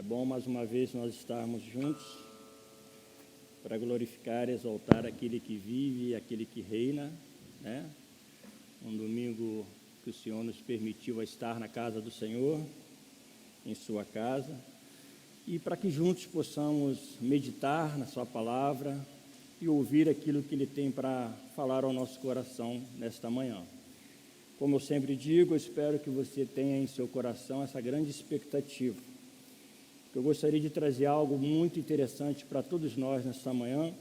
bom mais uma vez nós estarmos juntos para glorificar e exaltar aquele que vive e aquele que reina, né? Um domingo que o Senhor nos permitiu estar na casa do Senhor, em sua casa, e para que juntos possamos meditar na sua palavra e ouvir aquilo que Ele tem para falar ao nosso coração nesta manhã. Como eu sempre digo, eu espero que você tenha em seu coração essa grande expectativa. Eu gostaria de trazer algo muito interessante para todos nós nesta manhã.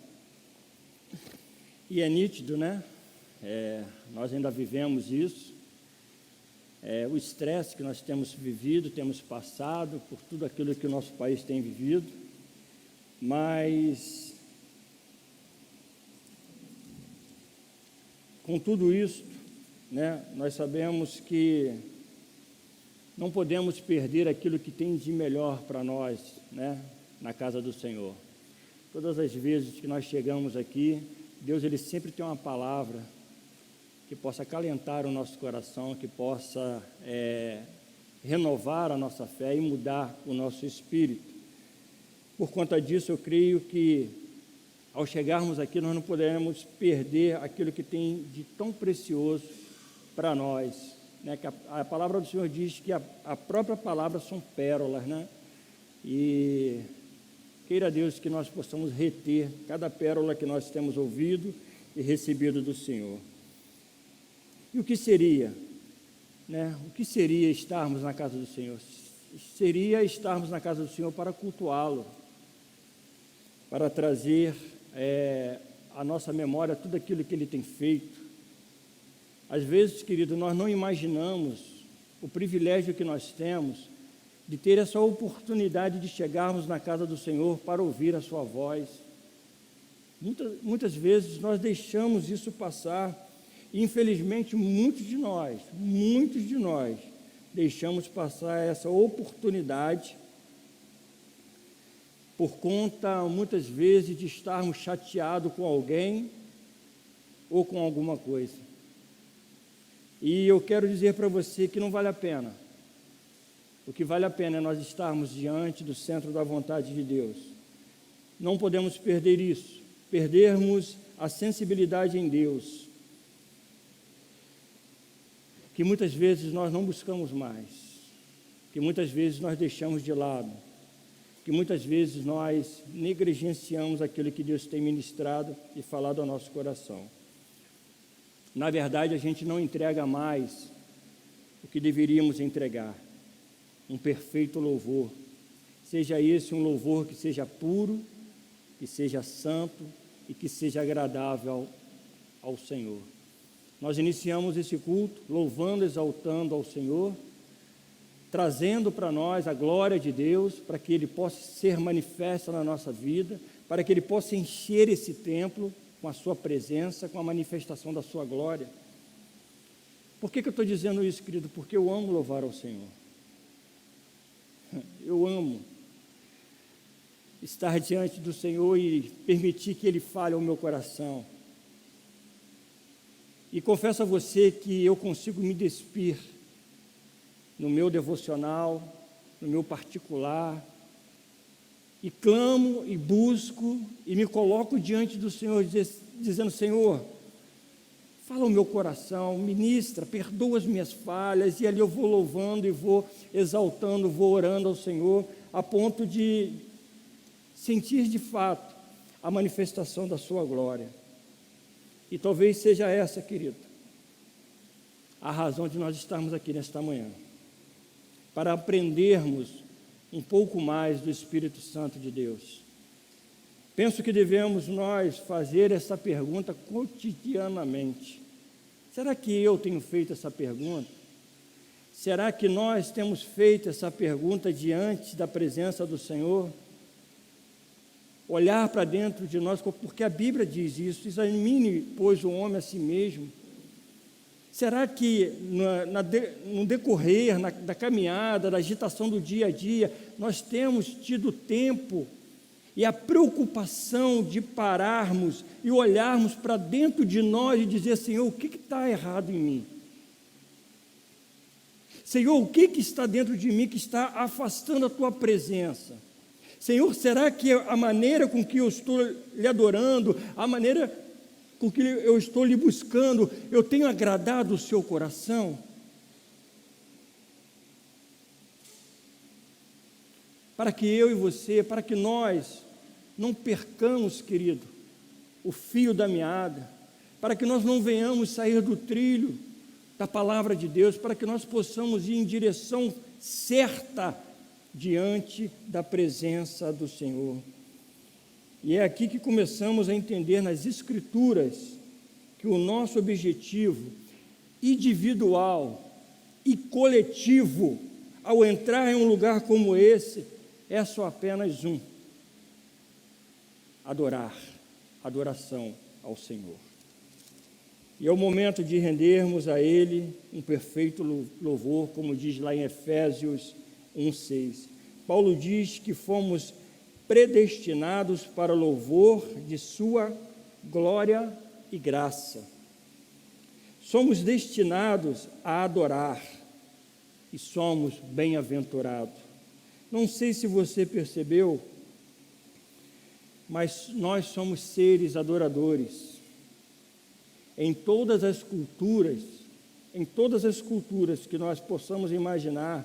E é nítido, né? Nós ainda vivemos isso. O estresse que nós temos vivido, temos passado por tudo aquilo que o nosso país tem vivido. Mas, com tudo isso, né, nós sabemos que não podemos perder aquilo que tem de melhor para nós, né, na casa do Senhor. Todas as vezes que nós chegamos aqui, Deus ele sempre tem uma palavra que possa acalentar o nosso coração, que possa renovar a nossa fé e mudar o nosso espírito. Por conta disso, eu creio que ao chegarmos aqui, nós não podemos perder aquilo que tem de tão precioso para nós, né? Que a palavra do Senhor diz que a própria palavra são pérolas, né? E queira Deus que nós possamos reter cada pérola que nós temos ouvido e recebido do Senhor. E o que seria, né? O que seria estarmos na casa do Senhor? Seria estarmos na casa do Senhor para cultuá-lo, para trazer à nossa memória tudo aquilo que Ele tem feito. Às vezes, querido, nós não imaginamos o privilégio que nós temos de ter essa oportunidade de chegarmos na casa do Senhor para ouvir a sua voz. Muitas vezes nós deixamos isso passar e, infelizmente, muitos de nós deixamos passar essa oportunidade por conta, muitas vezes, de estarmos chateados com alguém ou com alguma coisa. E eu quero dizer para você que não vale a pena. O que vale a pena é nós estarmos diante do centro da vontade de Deus. Não podemos perder isso, perdermos a sensibilidade em Deus, que muitas vezes nós não buscamos mais, que muitas vezes nós deixamos de lado, que muitas vezes nós negligenciamos aquilo que Deus tem ministrado e falado ao nosso coração. Na verdade, a gente não entrega mais o que deveríamos entregar, um perfeito louvor. Seja esse um louvor que seja puro, que seja santo e que seja agradável ao Senhor. Nós iniciamos esse culto louvando, exaltando ao Senhor, trazendo para nós a glória de Deus, para que Ele possa ser manifesto na nossa vida, para que Ele possa encher esse templo com a sua presença, com a manifestação da sua glória. Por que eu estou dizendo isso, querido? Porque eu amo louvar ao Senhor. Eu amo estar diante do Senhor e permitir que Ele fale ao meu coração. E confesso a você que eu consigo me despir no meu devocional, no meu particular, e clamo e busco e me coloco diante do Senhor dizendo: Senhor, fala o meu coração, ministra, perdoa as minhas falhas, e ali eu vou louvando e vou exaltando, vou orando ao Senhor, a ponto de sentir de fato a manifestação da sua glória. E talvez seja essa, querido, a razão de nós estarmos aqui nesta manhã, para aprendermos um pouco mais do Espírito Santo de Deus. Penso que devemos nós fazer essa pergunta cotidianamente. Será que eu tenho feito essa pergunta? Será que nós temos feito essa pergunta diante da presença do Senhor? Olhar para dentro de nós, porque a Bíblia diz isso: examine, pois, o homem a si mesmo. Será que no decorrer, da caminhada, da agitação do dia a dia, nós temos tido tempo e a preocupação de pararmos e olharmos para dentro de nós e dizer: Senhor, o que está errado em mim? Senhor, o que está dentro de mim que está afastando a tua presença? Senhor, será que a maneira com que eu estou lhe adorando, a maneira com que eu estou lhe buscando, eu tenho agradado o seu coração? Para que eu e você, para que nós não percamos, querido, o fio da meada, para que nós não venhamos sair do trilho da palavra de Deus, para que nós possamos ir em direção certa diante da presença do Senhor. E é aqui que começamos a entender nas Escrituras que o nosso objetivo individual e coletivo, ao entrar em um lugar como esse, é só apenas um: adoração ao Senhor. E é o momento de rendermos a Ele um perfeito louvor, como diz lá em Efésios 1:6. Paulo diz que fomos predestinados para o louvor de sua glória e graça. Somos destinados a adorar e somos bem-aventurados. Não sei se você percebeu, mas nós somos seres adoradores. Em todas as culturas que nós possamos imaginar,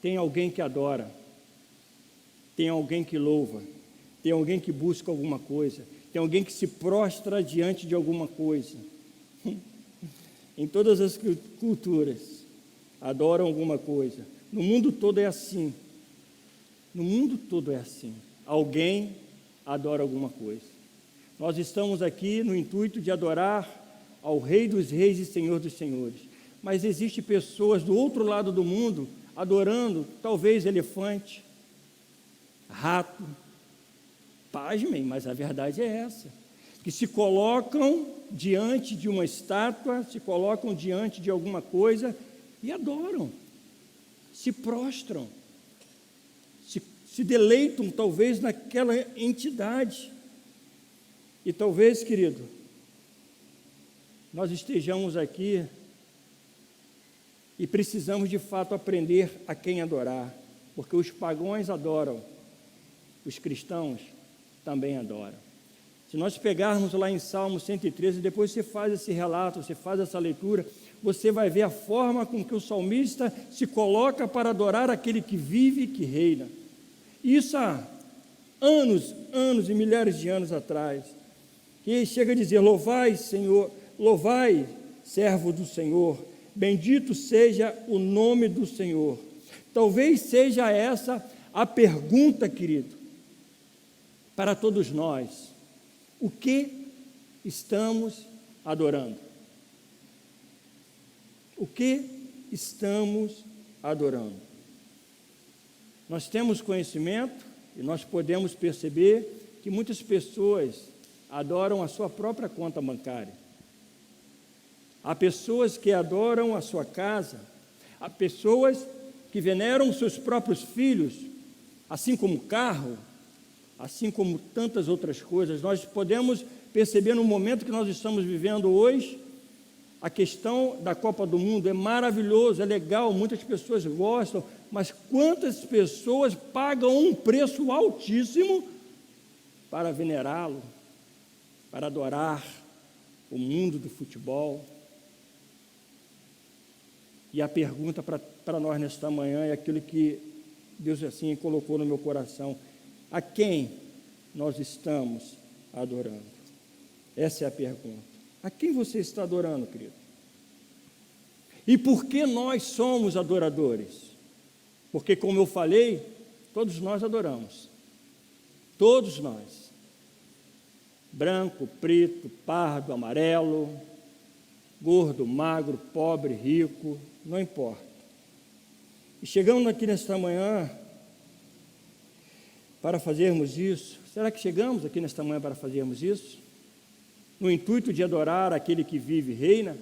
tem alguém que adora, tem alguém que louva, tem alguém que busca alguma coisa, tem alguém que se prostra diante de alguma coisa. Em todas as culturas, adoram alguma coisa. No mundo todo é assim. No mundo todo é assim. Alguém adora alguma coisa. Nós estamos aqui no intuito de adorar ao Rei dos Reis e Senhor dos Senhores. Mas existem pessoas do outro lado do mundo adorando, talvez, elefante, rato. Pasmem, mas a verdade é essa. Que se colocam diante de uma estátua, se colocam diante de alguma coisa e adoram, se prostram, se deleitam talvez naquela entidade. E talvez, querido, nós estejamos aqui e precisamos de fato aprender a quem adorar, porque os pagãos adoram, os cristãos também adoram. Se nós pegarmos lá em Salmo 113, depois você faz esse relato, você faz essa leitura, você vai ver a forma com que o salmista se coloca para adorar aquele que vive e que reina. Isso há anos e milhares de anos atrás. E chega a dizer: louvai, Senhor, louvai, servo do Senhor, bendito seja o nome do Senhor. Talvez seja essa a pergunta, querido, para todos nós: o que estamos adorando? O que estamos adorando? Nós temos conhecimento e nós podemos perceber que muitas pessoas adoram a sua própria conta bancária. Há pessoas que adoram a sua casa, há pessoas que veneram seus próprios filhos, assim como carro, assim como tantas outras coisas. Nós podemos perceber no momento que nós estamos vivendo hoje, a questão da Copa do Mundo é maravilhoso, é legal, muitas pessoas gostam, mas quantas pessoas pagam um preço altíssimo para venerá-lo, para adorar o mundo do futebol? E a pergunta para nós nesta manhã é aquilo que Deus assim colocou no meu coração: a quem nós estamos adorando? Essa é a pergunta. A quem você está adorando, querido? E por que nós somos adoradores? Porque, como eu falei, todos nós adoramos. Todos nós. Branco, preto, pardo, amarelo, gordo, magro, pobre, rico, não importa. E chegamos aqui nesta manhã para fazermos isso. Será que chegamos aqui nesta manhã para fazermos isso? No intuito de adorar aquele que vive e reina,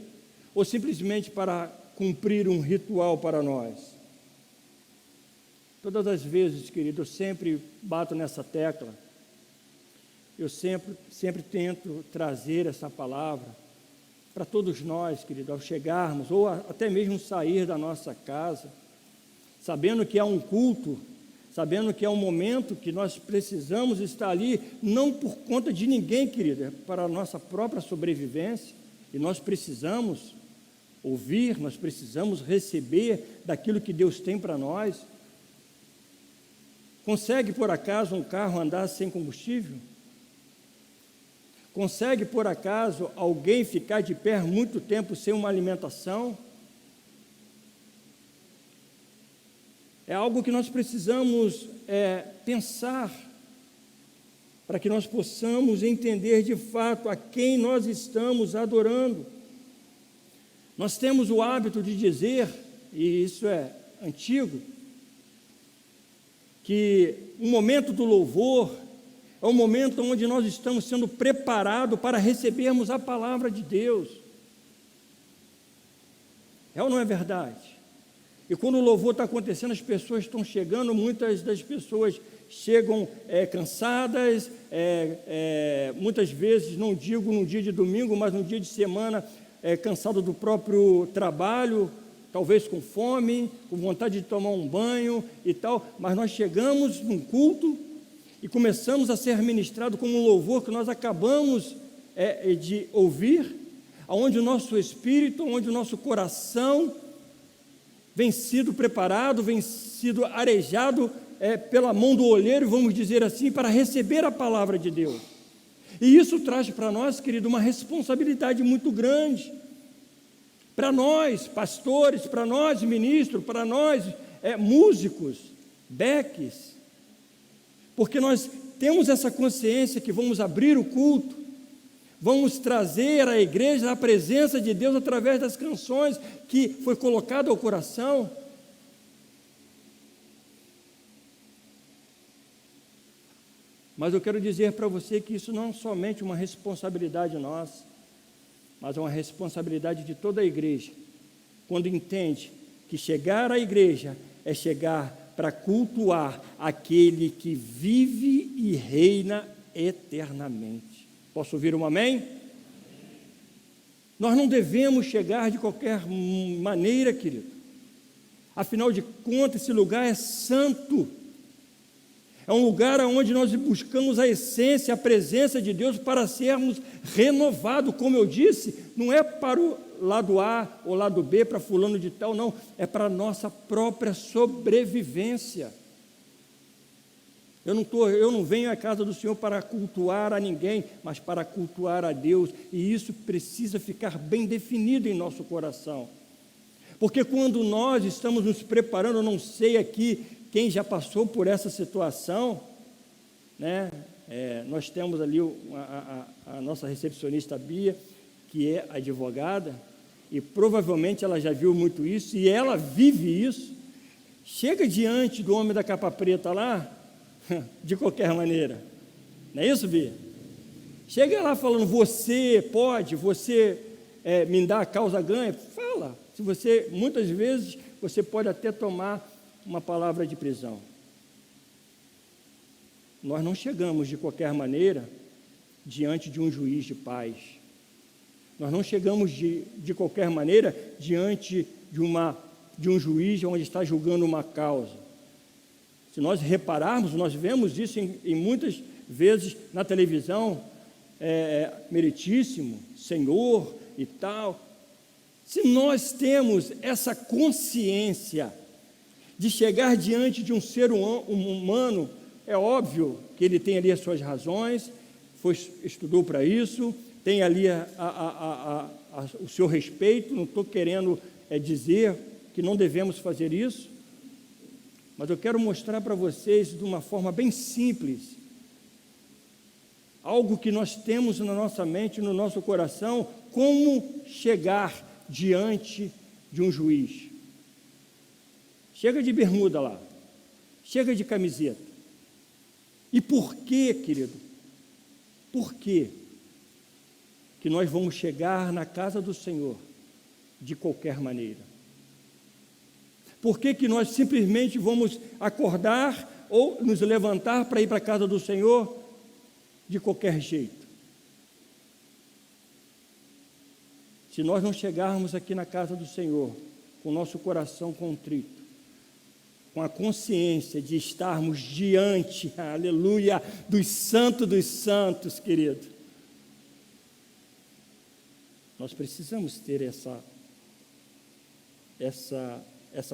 ou simplesmente para cumprir um ritual para nós? Todas as vezes, querido, eu sempre bato nessa tecla, eu sempre tento trazer essa palavra, para todos nós, querido, ao chegarmos, ou até mesmo sair da nossa casa, sabendo que há um culto, sabendo que é um momento que nós precisamos estar ali, não por conta de ninguém, querido, é para a nossa própria sobrevivência, e nós precisamos ouvir, nós precisamos receber daquilo que Deus tem para nós. Consegue, por acaso, um carro andar sem combustível? Consegue, por acaso, alguém ficar de pé muito tempo sem uma alimentação? É algo que nós precisamos pensar, para que nós possamos entender de fato a quem nós estamos adorando. Nós temos o hábito de dizer, e isso é antigo, que o momento do louvor é um momento onde nós estamos sendo preparados para recebermos a palavra de Deus. É ou não é verdade? E quando o louvor está acontecendo, as pessoas estão chegando, muitas das pessoas chegam cansadas, muitas vezes, não digo num dia de domingo, mas num dia de semana, cansado do próprio trabalho, talvez com fome, com vontade de tomar um banho e tal, mas nós chegamos num culto e começamos a ser ministrados como um louvor que nós acabamos de ouvir, onde o nosso espírito, onde o nosso coração vem sido preparado, vem sido arejado pela mão do olheiro, vamos dizer assim, para receber a palavra de Deus. E isso traz para nós, querido, uma responsabilidade muito grande. Para nós, pastores, para nós, ministros, para nós, músicos, beques, porque nós temos essa consciência que vamos abrir o culto, vamos trazer à igreja a presença de Deus através das canções que foi colocado ao coração. Mas eu quero dizer para você que isso não é somente uma responsabilidade nossa, mas é uma responsabilidade de toda a igreja, quando entende que chegar à igreja é chegar para cultuar aquele que vive e reina eternamente. Posso ouvir um amém? Nós não devemos chegar de qualquer maneira, querido. Afinal de contas, esse lugar é santo. É um lugar onde nós buscamos a essência, a presença de Deus para sermos renovados. Como eu disse, não é para o lado A ou lado B, para fulano de tal, não. É para a nossa própria sobrevivência. Eu não venho à casa do Senhor para cultuar a ninguém, mas para cultuar a Deus. E isso precisa ficar bem definido em nosso coração. Porque quando nós estamos nos preparando, eu não sei aqui quem já passou por essa situação, né? Nós temos ali a nossa recepcionista Bia, que é advogada, e provavelmente ela já viu muito isso, e ela vive isso. Chega diante do homem da capa preta lá, de qualquer maneira, não é isso, Bia? Chega lá falando, você me dá a causa ganha, fala. Se você, muitas vezes, você pode até tomar uma palavra de prisão. Nós não chegamos de qualquer maneira diante de um juiz de paz. Nós não chegamos de qualquer maneira diante de um juiz onde está julgando uma causa. Se nós repararmos, nós vemos isso em muitas vezes na televisão, meritíssimo, Senhor e tal. Se nós temos essa consciência de chegar diante de um ser humano, é óbvio que ele tem ali as suas razões, estudou para isso, tem ali o seu respeito, não estou querendo dizer que não devemos fazer isso, mas eu quero mostrar para vocês de uma forma bem simples, algo que nós temos na nossa mente, no nosso coração, como chegar diante de um juiz. Chega de bermuda lá, chega de camiseta. E por quê, querido? Por quê que nós vamos chegar na casa do Senhor de qualquer maneira? Por que que nós simplesmente vamos acordar ou nos levantar para ir para a casa do Senhor de qualquer jeito? se nós não chegarmos aqui na casa do Senhor com o nosso coração contrito, com a consciência de estarmos diante, aleluia, dos santos, querido, nós precisamos ter essa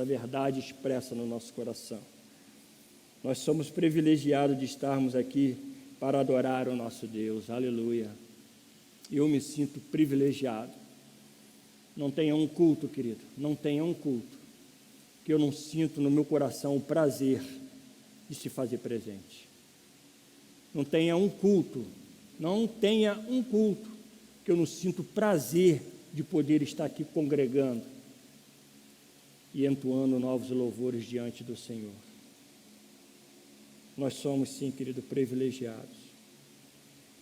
verdade expressa no nosso coração. Nós somos privilegiados de estarmos aqui para adorar o nosso Deus, aleluia. Eu me sinto privilegiado. Não tenha um culto, querido, não tenha um culto que eu não sinto no meu coração o prazer de se fazer presente. Não tenha um culto que eu não sinto prazer de poder estar aqui congregando e entoando novos louvores diante do Senhor. Nós somos, sim, querido, privilegiados.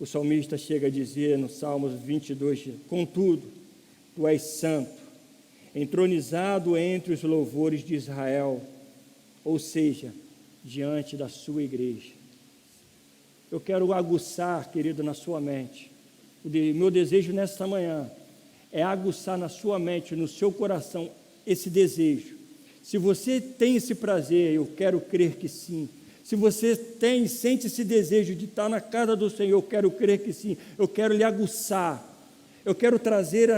O salmista chega a dizer no Salmos 22, contudo, tu és santo, entronizado entre os louvores de Israel, ou seja, diante da sua igreja. Eu quero aguçar, querido, na sua mente, meu desejo nesta manhã é aguçar na sua mente, no seu coração, esse desejo. Se você tem esse prazer, eu quero crer que sim. Se você sente esse desejo de estar na casa do Senhor, eu quero crer que sim. Eu quero lhe aguçar. Eu quero trazer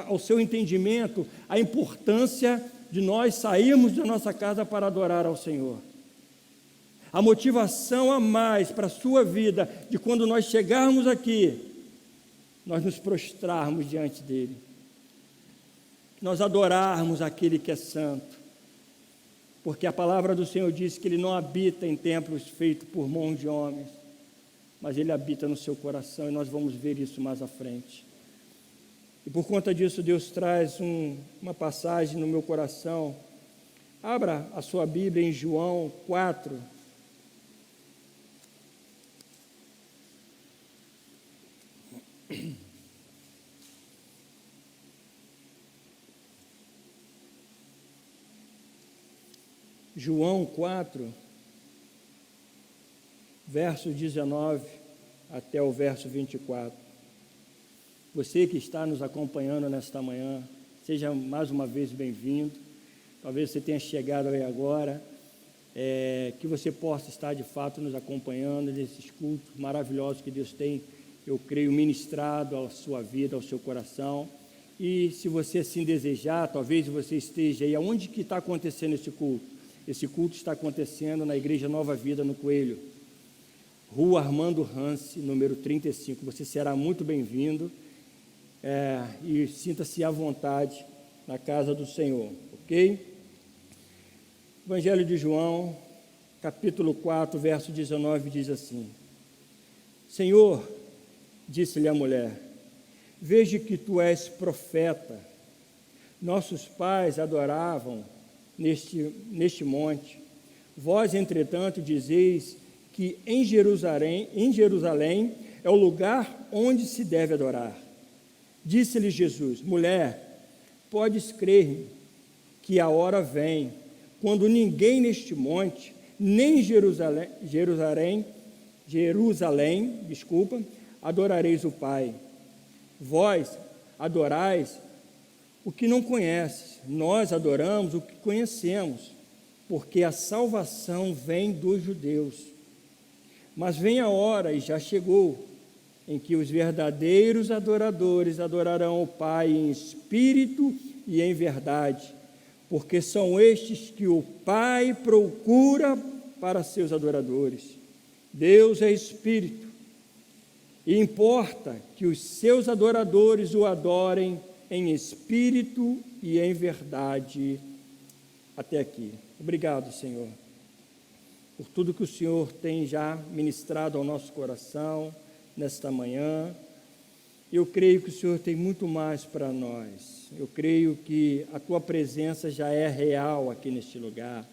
ao seu entendimento a importância de nós sairmos da nossa casa para adorar ao Senhor. A motivação a mais para a sua vida, de quando nós chegarmos aqui, nós nos prostrarmos diante dEle. Nós adorarmos aquele que é santo. Porque a palavra do Senhor diz que Ele não habita em templos feitos por mãos de homens, mas Ele habita no seu coração, e nós vamos ver isso mais à frente. E por conta disso, Deus traz uma passagem no meu coração. Abra a sua Bíblia em João 4. João 4, verso 19 até o verso 24. Você que está nos acompanhando nesta manhã, seja mais uma vez bem-vindo. Talvez você tenha chegado aí agora, que você possa estar de fato nos acompanhando nesses cultos maravilhosos que Deus tem, eu creio, ministrado à sua vida, ao seu coração. E se você assim desejar, talvez você esteja aí, aonde que está acontecendo esse culto? Esse culto está acontecendo na Igreja Nova Vida, no Coelho, Rua Armando Hanse, número 35. Você será muito bem-vindo e sinta-se à vontade na casa do Senhor, ok? Evangelho de João, capítulo 4, verso 19, diz assim: Senhor, disse-lhe a mulher, vejo que tu és profeta. Nossos pais adoravam neste monte. Vós, entretanto, dizeis que em Jerusalém é o lugar onde se deve adorar. Disse-lhe Jesus, mulher, podes crer-me que a hora vem, quando ninguém neste monte, nem Jerusalém, adorareis o Pai. Vós adorais o que não conheces, nós adoramos o que conhecemos, porque a salvação vem dos judeus. Mas vem a hora, e já chegou, em que os verdadeiros adoradores adorarão o Pai em espírito e em verdade, porque são estes que o Pai procura para seus adoradores. Deus é espírito, e importa que os seus adoradores o adorem em espírito e em verdade. Até aqui. Obrigado, Senhor, por tudo que o Senhor tem já ministrado ao nosso coração nesta manhã. Eu creio que o Senhor tem muito mais para nós. Eu creio que a Tua presença já é real aqui neste lugar.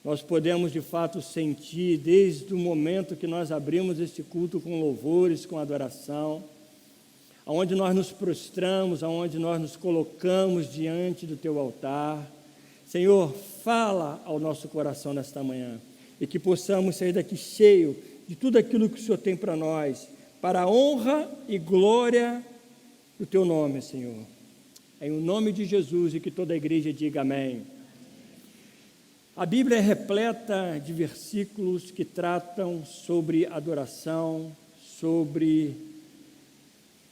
Nós podemos, de fato, sentir, desde o momento que nós abrimos este culto com louvores, com adoração, aonde nós nos prostramos, aonde nós nos colocamos diante do Teu altar. Senhor, fala ao nosso coração nesta manhã, e que possamos sair daqui cheio de tudo aquilo que o Senhor tem para nós, para a honra e glória do Teu nome, Senhor. em nome de Jesus, e que toda a igreja diga amém. A Bíblia é repleta de versículos que tratam sobre adoração, sobre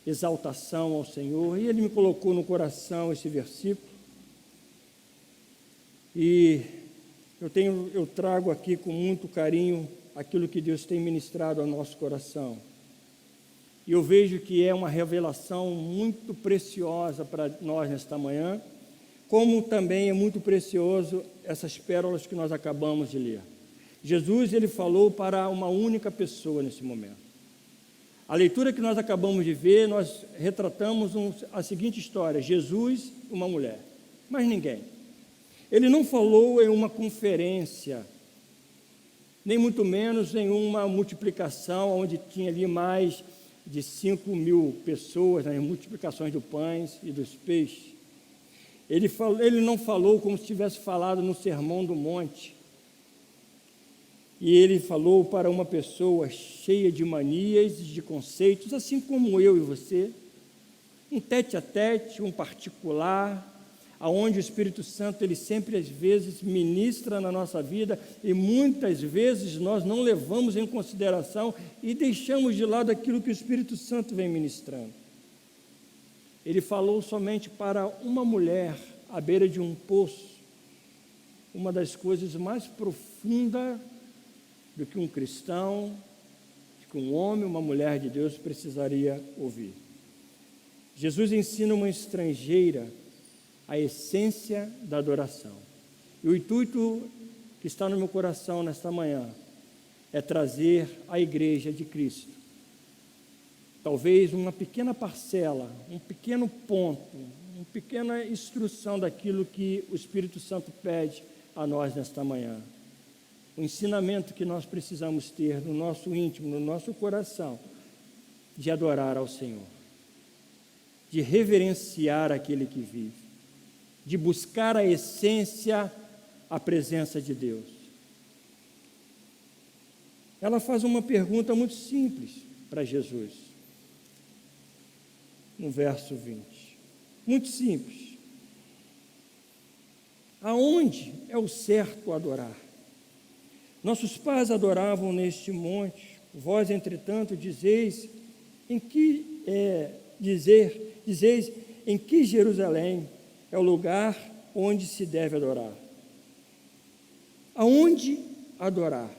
exaltação ao Senhor, e Ele me colocou no coração esse versículo, e eu trago aqui com muito carinho aquilo que Deus tem ministrado ao nosso coração. E eu vejo que é uma revelação muito preciosa para nós nesta manhã, como também é muito precioso essas pérolas que nós acabamos de ler. Jesus, ele falou para uma única pessoa nesse momento. A leitura que nós acabamos de ver, nós retratamos a seguinte história: Jesus, uma mulher, mas ninguém. Ele não falou em uma conferência, nem muito menos em uma multiplicação, onde tinha ali mais de 5.000 pessoas, nas multiplicações dos pães e dos peixes. Ele não falou como se tivesse falado no Sermão do Monte. E ele falou para uma pessoa cheia de manias e de conceitos, assim como eu e você, um tete-a-tete, um particular, aonde o Espírito Santo, ele sempre às vezes ministra na nossa vida, e muitas vezes nós não levamos em consideração e deixamos de lado aquilo que o Espírito Santo vem ministrando. Ele falou somente para uma mulher à beira de um poço, uma das coisas mais profundas do que um cristão, que um homem, uma mulher de Deus precisaria ouvir. Jesus ensina uma estrangeira a essência da adoração. E o intuito que está no meu coração nesta manhã é trazer à igreja de Cristo talvez uma pequena parcela, um pequeno ponto, uma pequena instrução daquilo que o Espírito Santo pede a nós nesta manhã. O ensinamento que nós precisamos ter no nosso íntimo, no nosso coração, de adorar ao Senhor, de reverenciar aquele que vive, de buscar a essência, a presença de Deus. Ela faz uma pergunta muito simples para Jesus, no verso 20. Muito simples. Aonde é o certo adorar? Nossos pais adoravam neste monte, vós, entretanto, dizeis em que Jerusalém é o lugar onde se deve adorar. Aonde adorar?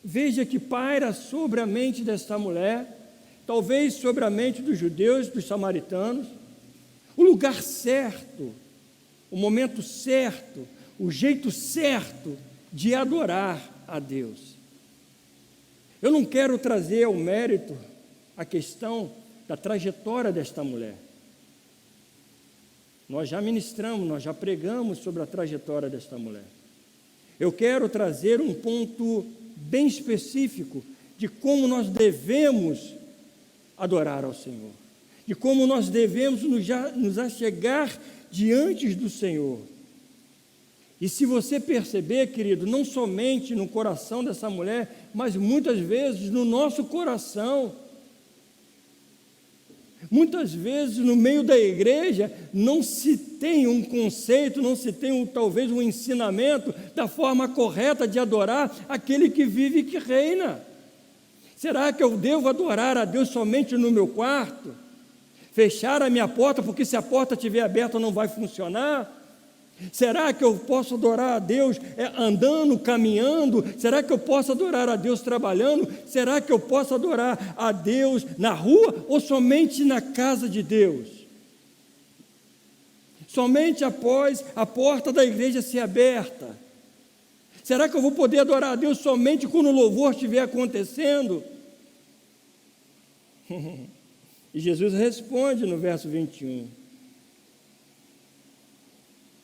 Veja que paira sobre a mente desta mulher, talvez sobre a mente dos judeus, dos samaritanos, o lugar certo, o momento certo, o jeito certo de adorar a Deus. Eu não quero trazer ao mérito a questão da trajetória desta mulher. Nós já ministramos, nós já pregamos sobre a trajetória desta mulher. Eu quero trazer um ponto bem específico de como nós devemos adorar ao Senhor, de como nós devemos nos achegar diante do Senhor. E se você perceber, querido, não somente no coração dessa mulher, mas muitas vezes no nosso coração, muitas vezes no meio da igreja não se tem um conceito, não se tem talvez um ensinamento da forma correta de adorar aquele que vive e que reina. Será que eu devo adorar a Deus somente no meu quarto? Fechar a minha porta, porque se a porta estiver aberta não vai funcionar? Será que eu posso adorar a Deus andando, caminhando? Será que eu posso adorar a Deus trabalhando? Será que eu posso adorar a Deus na rua ou somente na casa de Deus? Somente após a porta da igreja ser aberta? Será que eu vou poder adorar a Deus somente quando o louvor estiver acontecendo? E Jesus responde no verso 21.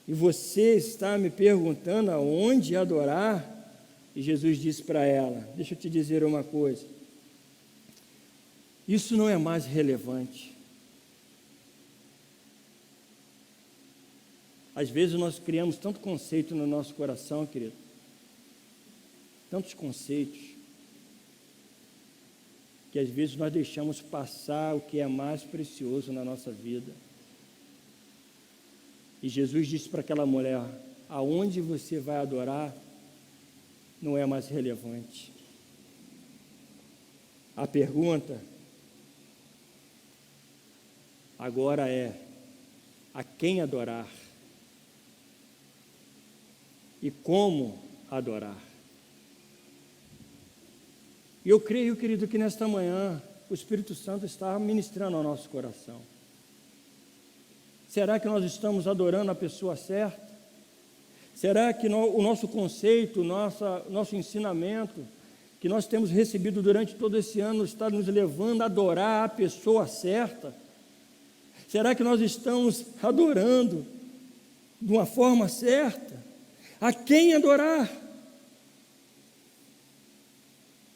E você está me perguntando aonde adorar? E Jesus disse para ela: deixa eu te dizer uma coisa, isso não é mais relevante. Às vezes nós criamos tanto conceito no nosso coração, querido, tantos conceitos, que às vezes nós deixamos passar o que é mais precioso na nossa vida. E Jesus disse para aquela mulher: aonde você vai adorar não é mais relevante. A pergunta agora é: a quem adorar? E como adorar? E eu creio, querido, que nesta manhã o Espírito Santo está ministrando ao nosso coração. Será que nós estamos adorando a pessoa certa? Será que o nosso conceito, nosso ensinamento, que nós temos recebido durante todo esse ano, está nos levando a adorar a pessoa certa? Será que nós estamos adorando de uma forma certa? A quem adorar?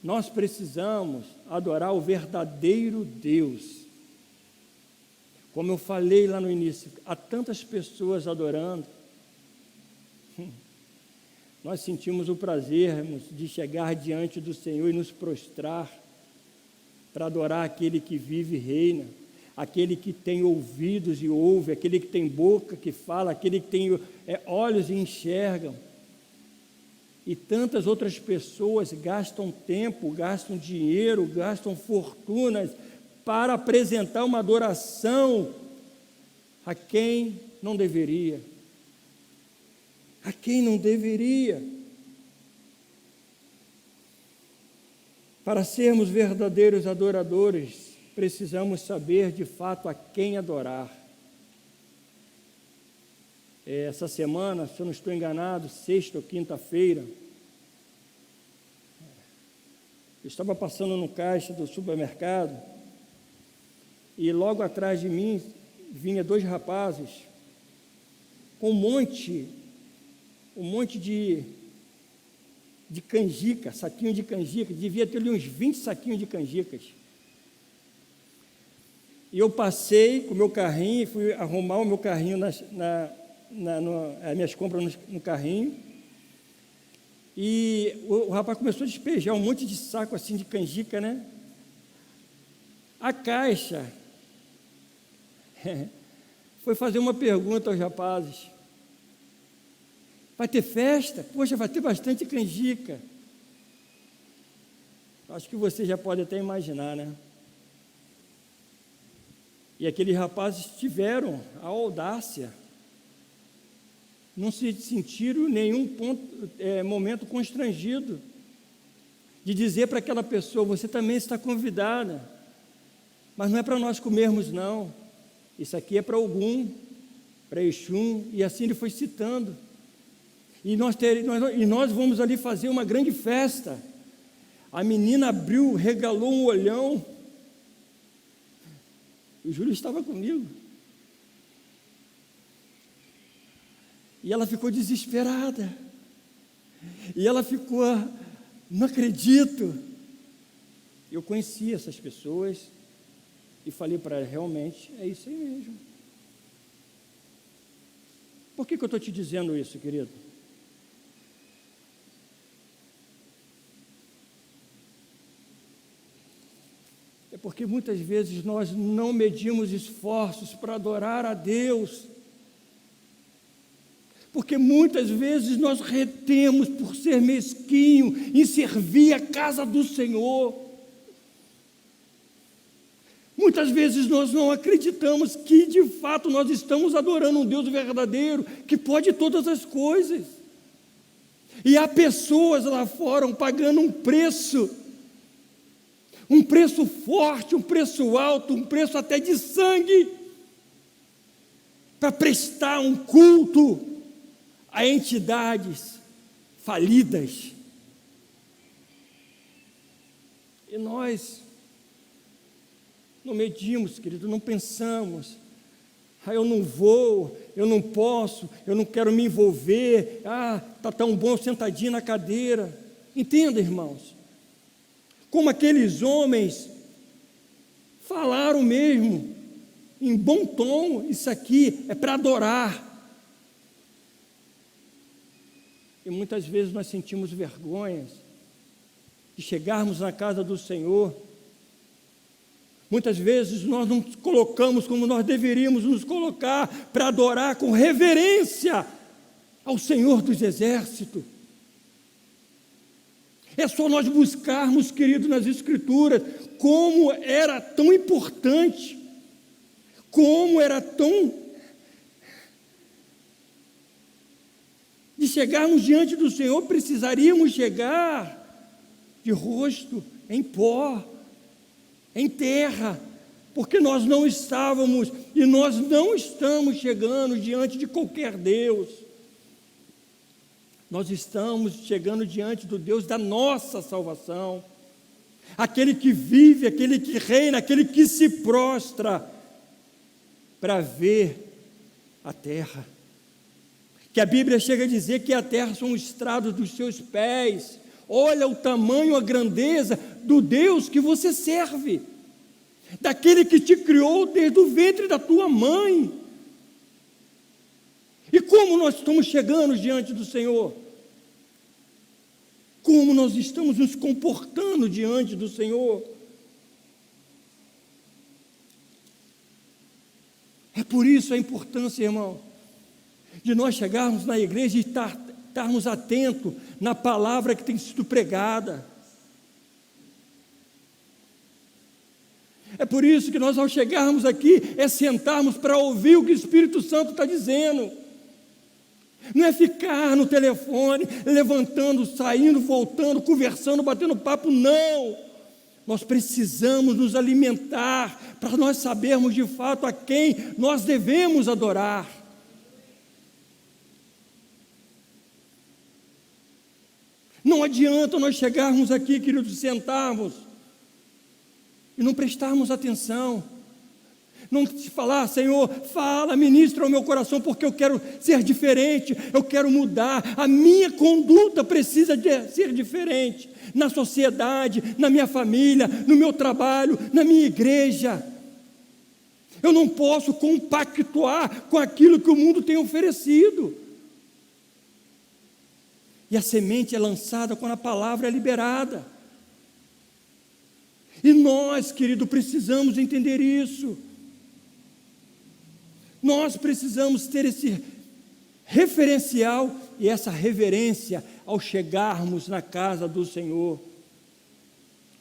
Nós precisamos adorar o verdadeiro Deus. Como eu falei lá no início, há tantas pessoas adorando. Nós sentimos o prazer de chegar diante do Senhor e nos prostrar para adorar aquele que vive e reina, aquele que tem ouvidos e ouve, aquele que tem boca que fala, aquele que tem olhos e enxergam. E tantas outras pessoas gastam tempo, gastam dinheiro, gastam fortunas para apresentar uma adoração a quem não deveria. A quem não deveria. Para sermos verdadeiros adoradores, precisamos saber de fato a quem adorar. Essa semana, se eu não estou enganado, sexta ou quinta-feira, eu estava passando no caixa do supermercado e logo atrás de mim vinha dois rapazes com um monte de canjica, saquinho de canjica, devia ter ali uns 20 saquinhos de canjicas. E eu passei com o meu carrinho, fui arrumar o meu carrinho, as minhas compras no carrinho, e o rapaz começou a despejar um monte de saco assim de canjica, né? A caixa foi fazer uma pergunta aos rapazes: vai ter festa? Poxa, vai ter bastante canjica. Acho que você já pode até imaginar, né? E aqueles rapazes tiveram a audácia, não se sentiram em nenhum momento constrangido de dizer para aquela pessoa: você também está convidada, mas não é para nós comermos não, isso aqui é para Ogum, para Exum, e assim ele foi citando. E nós vamos ali fazer uma grande festa. A menina abriu, regalou um olhão. O Júlio estava comigo. E ela ficou desesperada. E ela ficou: não acredito. Eu conheci essas pessoas e falei para ela: realmente é isso aí mesmo. Por que eu estou te dizendo isso, querido? É porque muitas vezes nós não medimos esforços para adorar a Deus. Porque muitas vezes nós retemos por ser mesquinho em servir a casa do Senhor. Muitas vezes nós não acreditamos que de fato nós estamos adorando um Deus verdadeiro, que pode todas as coisas. E há pessoas lá fora pagando um preço forte, um preço alto, um preço até de sangue, para prestar um culto a entidades falidas. E nós não medimos, querido, não pensamos: eu não vou, eu não posso, eu não quero me envolver, está tão bom sentadinho na cadeira. Entenda, irmãos, como aqueles homens falaram mesmo, em bom tom: isso aqui é para adorar. E muitas vezes nós sentimos vergonhas de chegarmos na casa do Senhor, Muitas vezes nós não nos colocamos como nós deveríamos nos colocar para adorar com reverência ao Senhor dos Exércitos. É só nós buscarmos, querido, nas Escrituras, como era tão importante, como era tão... De chegarmos diante do Senhor, precisaríamos chegar de rosto em pó, em terra, porque nós não estávamos e nós não estamos chegando diante de qualquer Deus. Nós estamos chegando diante do Deus da nossa salvação, aquele que vive, aquele que reina, aquele que se prostra para ver a terra. Que a Bíblia chega a dizer que a terra são os estrados dos seus pés. Olha o tamanho, a grandeza do Deus que você serve, daquele que te criou desde o ventre da tua mãe. E como nós estamos chegando diante do Senhor? Como nós estamos nos comportando diante do Senhor? É por isso a importância, irmão, de nós chegarmos na igreja e estarmos atentos na palavra que tem sido pregada. É por isso que nós, ao chegarmos aqui, sentarmos para ouvir o que o Espírito Santo está dizendo. Não é ficar no telefone, levantando, saindo, voltando, conversando, batendo papo, não. Nós precisamos nos alimentar para nós sabermos de fato a quem nós devemos adorar. Não adianta nós chegarmos aqui, queridos, sentarmos e não prestarmos atenção, não te falar: Senhor, fala, ministra ao meu coração, porque eu quero ser diferente, eu quero mudar, a minha conduta precisa ser diferente, na sociedade, na minha família, no meu trabalho, na minha igreja. Eu não posso compactuar com aquilo que o mundo tem oferecido. E a semente é lançada quando a palavra é liberada. E nós, querido, precisamos entender isso. Nós precisamos ter esse referencial e essa reverência ao chegarmos na casa do Senhor.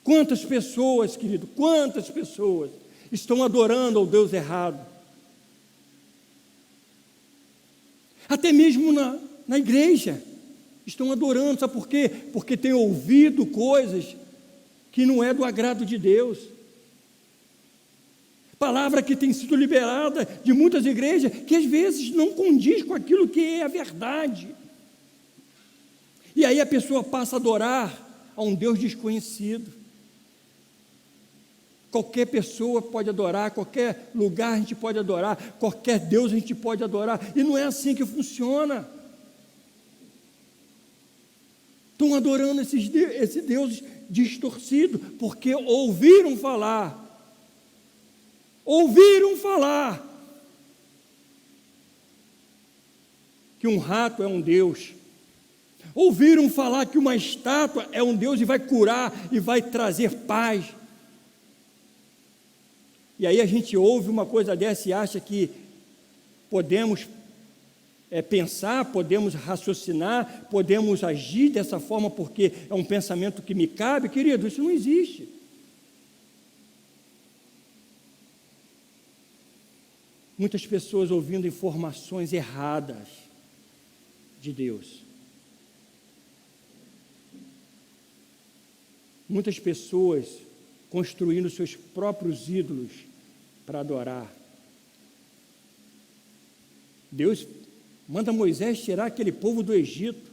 Quantas pessoas, querido, quantas pessoas estão adorando ao Deus errado? Até mesmo na igreja estão adorando, sabe por quê? Porque têm ouvido coisas que não é do agrado de Deus. Palavra que tem sido liberada de muitas igrejas, que às vezes não condiz com aquilo que é a verdade. E aí a pessoa passa a adorar a um Deus desconhecido. Qualquer pessoa pode adorar, qualquer lugar a gente pode adorar, qualquer Deus a gente pode adorar, e não é assim que funciona. Estão adorando esse Deus distorcido, porque ouviram falar que um rato é um Deus, ouviram falar que uma estátua é um Deus e vai curar e vai trazer paz. E aí a gente ouve uma coisa dessa e acha que podemos pensar, podemos raciocinar, podemos agir dessa forma porque é um pensamento que me cabe. Querido, isso não existe. Muitas pessoas ouvindo informações erradas de Deus. Muitas pessoas construindo seus próprios ídolos para adorar. Deus manda Moisés tirar aquele povo do Egito.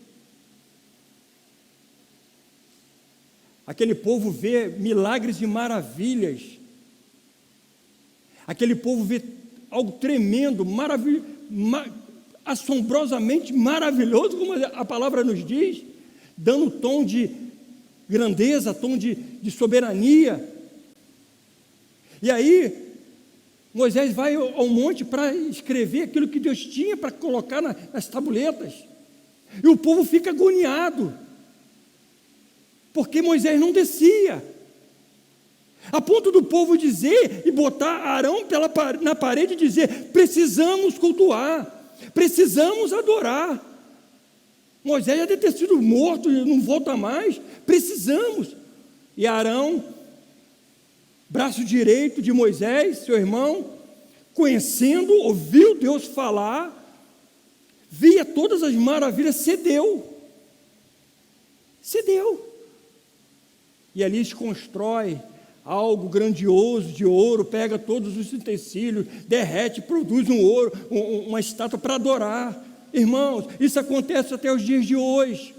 Aquele povo vê milagres e maravilhas. Aquele povo vê algo tremendo, assombrosamente maravilhoso, como a palavra nos diz, dando tom de grandeza, tom de soberania. E aí Moisés vai ao monte para escrever aquilo que Deus tinha para colocar nas tabuletas. E o povo fica agoniado, porque Moisés não descia. a ponto do povo dizer e botar Arão na parede e dizer: precisamos cultuar, precisamos adorar. Moisés já deve ter sido morto, não volta mais, precisamos. E Arão, braço direito de Moisés, seu irmão, conhecendo, ouviu Deus falar, via todas as maravilhas, cedeu. E ali se constrói algo grandioso de ouro, pega todos os utensílios, derrete, produz um ouro, uma estátua para adorar. Irmãos, isso acontece até os dias de hoje,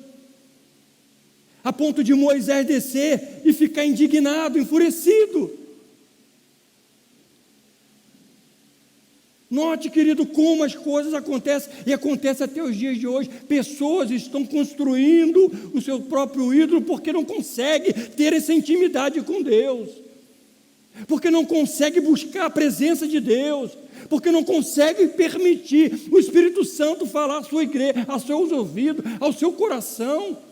a ponto de Moisés descer e ficar indignado, enfurecido. Note, querido, como as coisas acontecem, e acontece até os dias de hoje. Pessoas estão construindo o seu próprio ídolo porque não conseguem ter essa intimidade com Deus, porque não conseguem buscar a presença de Deus, porque não conseguem permitir o Espírito Santo falar à sua igreja, aos seus ouvidos, ao seu coração.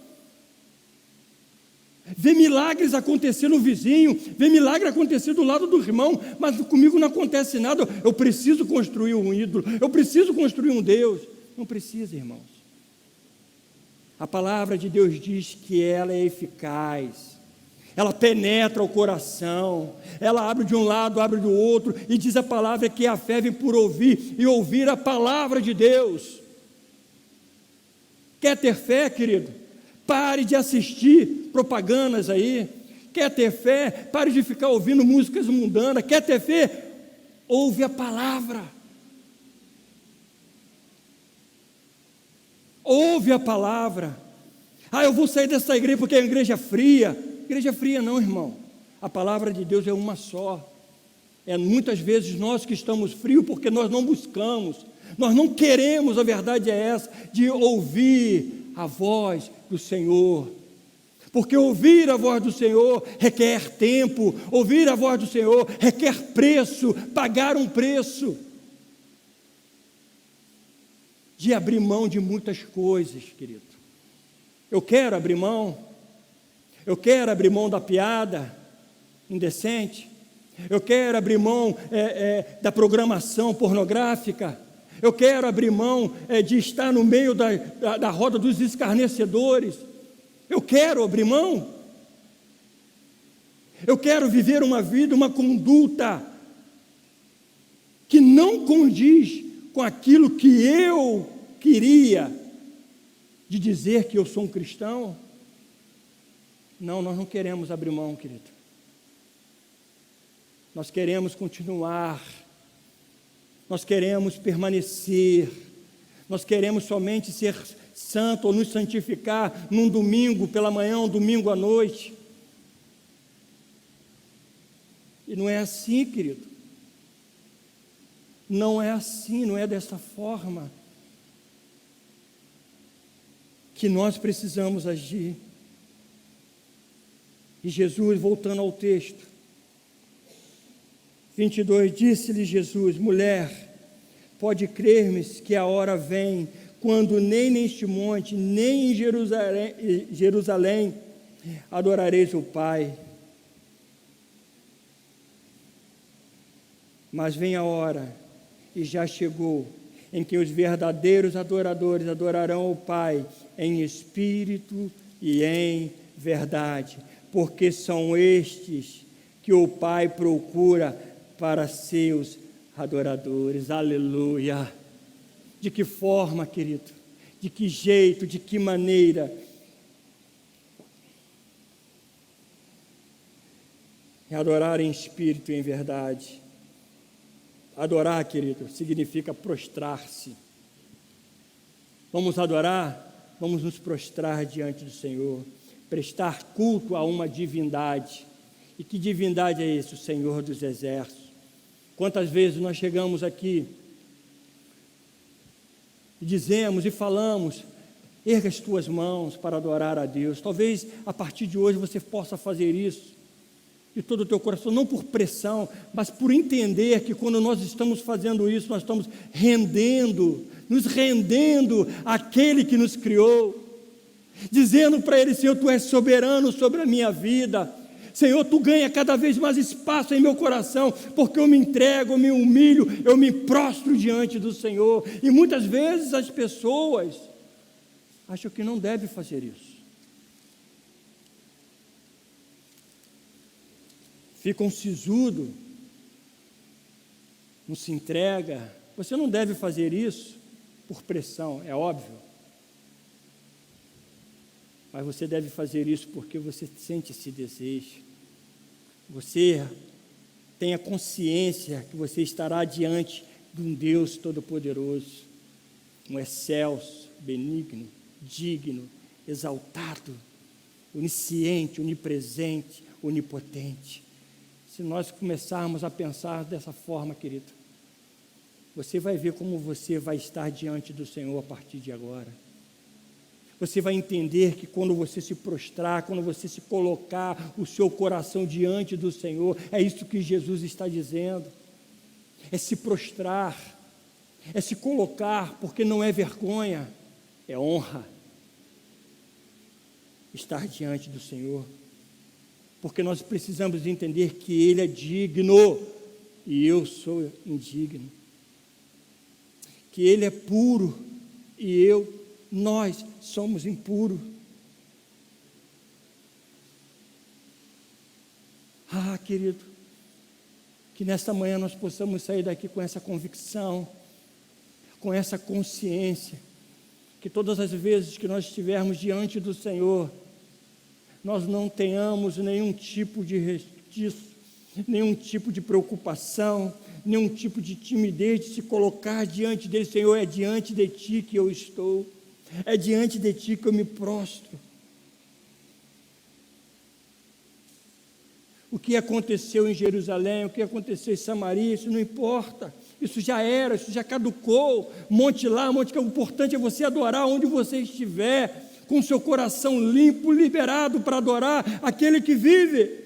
Vê milagres acontecer no vizinho, vê milagre acontecer do lado do irmão, mas comigo não acontece nada. Eu preciso construir um ídolo, eu preciso construir um Deus. Não precisa, irmãos. A palavra de Deus diz que ela é eficaz, ela penetra o coração, ela abre de um lado, abre do outro, e diz a palavra que a fé vem por ouvir, e ouvir a palavra de Deus. Quer ter fé, querido? Pare de assistir propagandas aí. Quer ter fé? Pare de ficar ouvindo músicas mundanas. Quer ter fé? Ouve a palavra. Ouve a palavra. Eu vou sair dessa igreja porque a igreja é fria. Igreja fria não, irmão. A palavra de Deus é uma só. É muitas vezes nós que estamos frios porque nós não buscamos. Nós não queremos, a verdade é essa, de ouvir a voz do Senhor, porque ouvir a voz do Senhor requer tempo, ouvir a voz do Senhor requer preço, pagar um preço, de abrir mão de muitas coisas, querido. Eu quero abrir mão da piada indecente, eu quero abrir mão da programação pornográfica, eu quero abrir mão de estar no meio da roda dos escarnecedores. Eu quero abrir mão. Eu quero viver uma vida, uma conduta que não condiz com aquilo que eu queria de dizer que eu sou um cristão. Não, nós não queremos abrir mão, querido. Nós queremos continuar. Nós queremos permanecer, nós queremos somente ser santo ou nos santificar num domingo pela manhã, um domingo à noite. E não é assim, querido. Não é assim, não é dessa forma que nós precisamos agir. E Jesus, voltando ao texto, 22, disse-lhe Jesus: mulher, pode crer-me que a hora vem, quando nem neste monte, nem em Jerusalém adorareis o Pai. Mas vem a hora, e já chegou, em que os verdadeiros adoradores adorarão o Pai em espírito e em verdade, porque são estes que o Pai procura para seus adoradores. Aleluia. De que forma, querido? De que jeito? De que maneira? Adorar em espírito e em verdade. Adorar, querido, significa prostrar-se. Vamos adorar? Vamos nos prostrar diante do Senhor, prestar culto a uma divindade. E que divindade é esse? O Senhor dos Exércitos. Quantas vezes nós chegamos aqui e dizemos e falamos: erga as tuas mãos para adorar a Deus. Talvez a partir de hoje você possa fazer isso de todo o teu coração, não por pressão, mas por entender que quando nós estamos fazendo isso, nós estamos nos rendendo àquele que nos criou, dizendo para Ele: Senhor, Tu és soberano sobre a minha vida. Senhor, Tu ganha cada vez mais espaço em meu coração, porque eu me entrego, eu me humilho, eu me prostro diante do Senhor. E muitas vezes as pessoas acham que não devem fazer isso. Fica um sisudo, não se entrega. Você não deve fazer isso por pressão, é óbvio. Mas você deve fazer isso porque você sente esse desejo. Você tenha consciência que você estará diante de um Deus Todo-Poderoso, um excelso, benigno, digno, exaltado, onisciente, onipresente, onipotente. Se nós começarmos a pensar dessa forma, querido, você vai ver como você vai estar diante do Senhor a partir de agora. Você vai entender que quando você se prostrar, quando você se colocar o seu coração diante do Senhor, é isso que Jesus está dizendo, é se prostrar, é se colocar, porque não é vergonha, é honra, estar diante do Senhor, porque nós precisamos entender que Ele é digno, e eu sou indigno, que Ele é puro, e nós somos impuros. Querido, que nesta manhã nós possamos sair daqui com essa convicção, com essa consciência, que todas as vezes que nós estivermos diante do Senhor, nós não tenhamos nenhum tipo de restício, nenhum tipo de preocupação, nenhum tipo de timidez de se colocar diante dele. Senhor, é diante de Ti que eu estou, é diante de Ti que eu me prostro. O que aconteceu em Jerusalém, o que aconteceu em Samaria, isso não importa, isso já era, isso já caducou. Monte lá, monte que o importante é você adorar onde você estiver, com o seu coração limpo, liberado para adorar aquele que vive.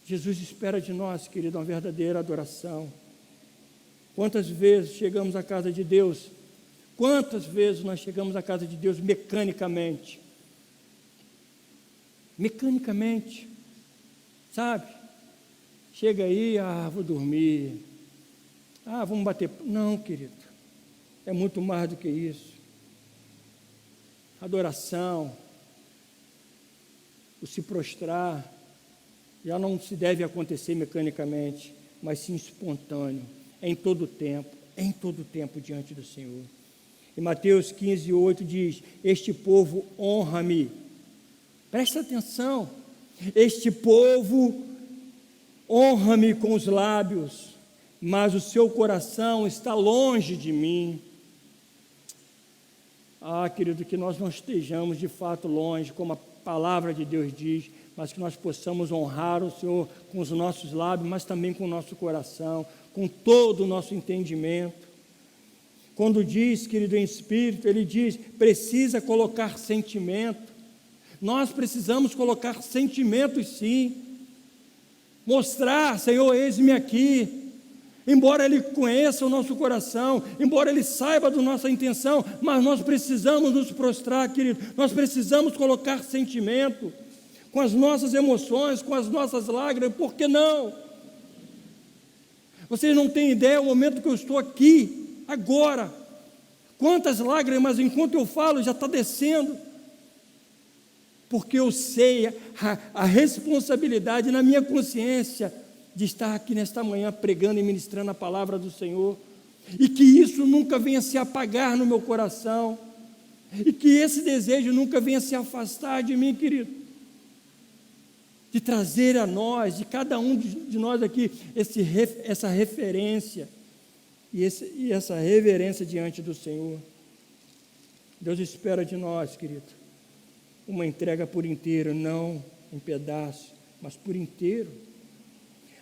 Jesus espera de nós, querido, uma verdadeira adoração. Quantas vezes chegamos à casa de Deus? Quantas vezes nós chegamos à casa de Deus mecanicamente? Mecanicamente, sabe? Chega aí, vou dormir. Vamos bater. Não, querido, é muito mais do que isso. Adoração, o se prostrar, já não se deve acontecer mecanicamente, mas sim espontâneo, em todo tempo diante do Senhor. E Mateus 15:8 diz: este povo honra-me. Presta atenção, este povo honra-me com os lábios, mas o seu coração está longe de mim. Querido, que nós não estejamos de fato longe, como a palavra de Deus diz, mas que nós possamos honrar o Senhor com os nossos lábios, mas também com o nosso coração, com todo o nosso entendimento. Quando diz, querido, em espírito, ele diz, precisa colocar sentimento. Nós precisamos colocar sentimentos, sim. Mostrar, Senhor, eis-me aqui. Embora Ele conheça o nosso coração, embora Ele saiba da nossa intenção, mas nós precisamos nos prostrar, querido. Nós precisamos colocar sentimento, com as nossas emoções, com as nossas lágrimas, por que não? Vocês não têm ideia do momento que eu estou aqui, agora, quantas lágrimas enquanto eu falo já está descendo, porque eu sei a responsabilidade na minha consciência de estar aqui nesta manhã pregando e ministrando a palavra do Senhor, e que isso nunca venha se apagar no meu coração, e que esse desejo nunca venha se afastar de mim, querido, de trazer a nós, de cada um de nós aqui, essa referência e essa reverência diante do Senhor. Deus espera de nós, querido, uma entrega por inteiro, não em pedaços, mas por inteiro.